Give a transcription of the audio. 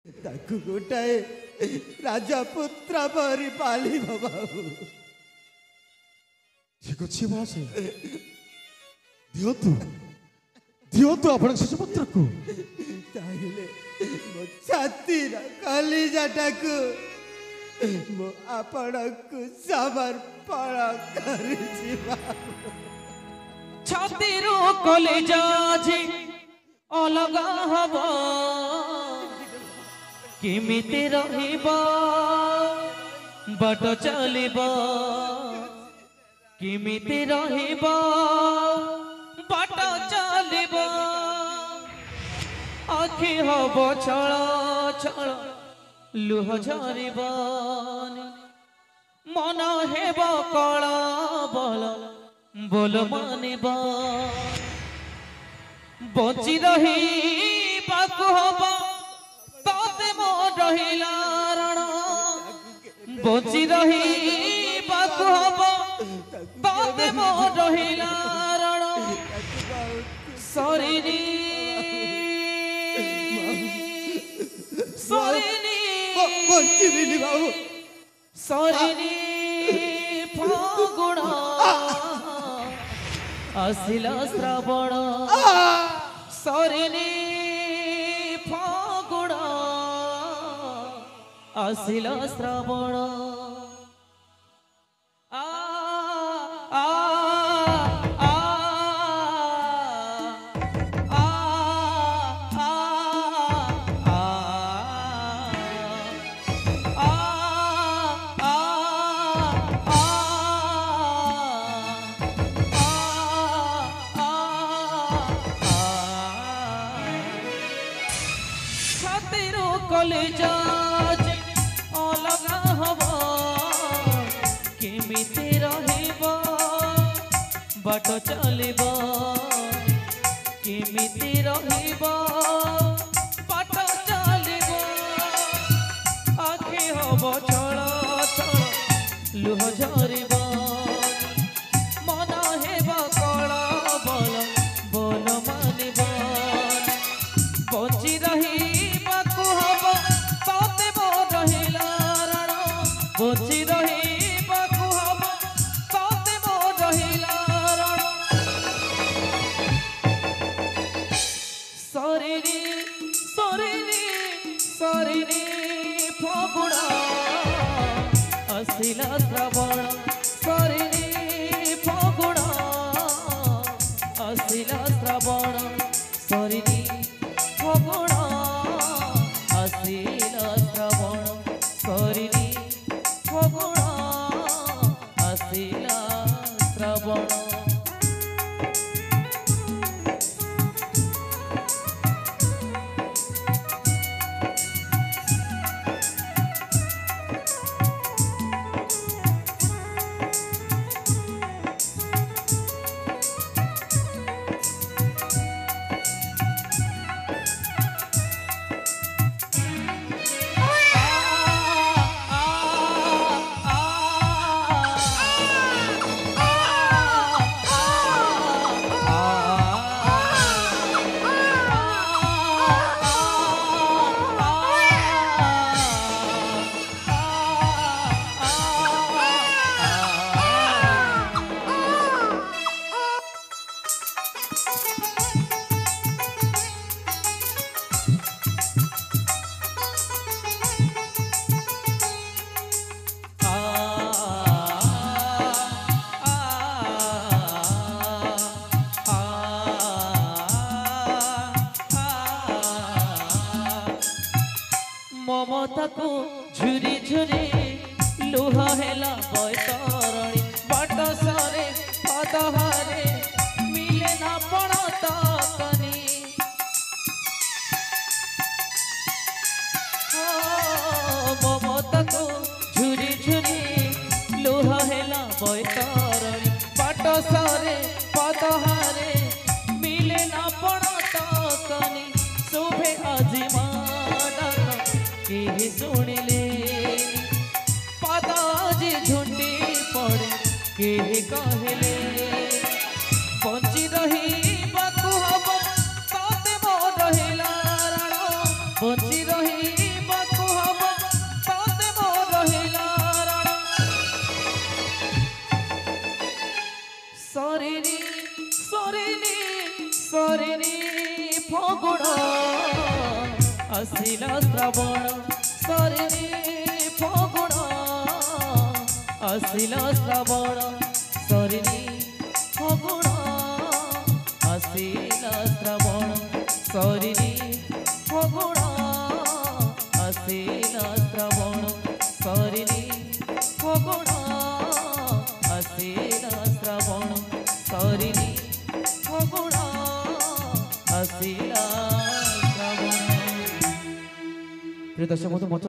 ताकू गोटाए राजपुत्र परी पाली बाबू ठीक अच्छे महाशय दिंतु दिंतु आप शिशुपुत्र को ताहिले मो छातीर कलिजाटाकू मो आपणकू समर्पण करूची बाबू छातीरू कलिजा जी अलगा हब किमिति रहिबा बाट चलिबा किमिति रहिबा बाट चलिबा आखि हब छळ छळ लुह झरिबा मन हेब कळ बल बोल मानिबा बची रही बाकु हब तोते मो रहिला रण बची रही बाकु हब तोते मो रहिला रण सरिनी सरिनी बंचिबिनी बाबू सरिनी फागुण आसिला श्रावण सरिनी फागुण आसिला श्रावण आ आ आ आ कलिजा अलगा हब किमिति रहिब बाट चलिब किमिति रहिब बाट चलिब आखि हब छळ छळ लुह झरिब मन हेब कळ बल बोल मानिब बची रही बची रही बाकु हब तोते मो रहिला रण सरिनी सरिनी सरिनी फागुण आसिला श्रावण सरिनी फागुण आसिला श्रावण सरिनी फागुण आसिला श्रावण सरिनी फागुण आसिला श्रावण ममता को झुरी झुरी लुह हेला बैतरणी बाट सरे पदहारे मिले ना पण तकनी ममता को झुरी झुरी लुह हेला बैतरणी बाट सरे पदहारे मिले ना पण तकनी शोभे আজি केही सुनिले पदाजी झुंडी पड़े केही कहले बंची रही बाकु हब तोते मो रहिला रण बंची रही ଫଗୁଣ ଆସିଲା ଶ୍ରାବଣ ସରିନି ଫଗୁଣ ଆସିଲା ଶ୍ରାବଣ ସରିନି ଫଗୁଣ ଆସିଲା ଶ୍ରାବଣ ସରିନି ଫଗୁଣ ଆସିଲା ଶ୍ରାବଣ ସରିନି ଫଗୁଣ ଆସିଲା ଶ୍ରାବଣ ସରିନି ଫଗୁଣ ଆସିଲା ଶ୍ରାବଣ। ପ୍ରିୟ ଦର୍ଶକ ବନ୍ଧୁ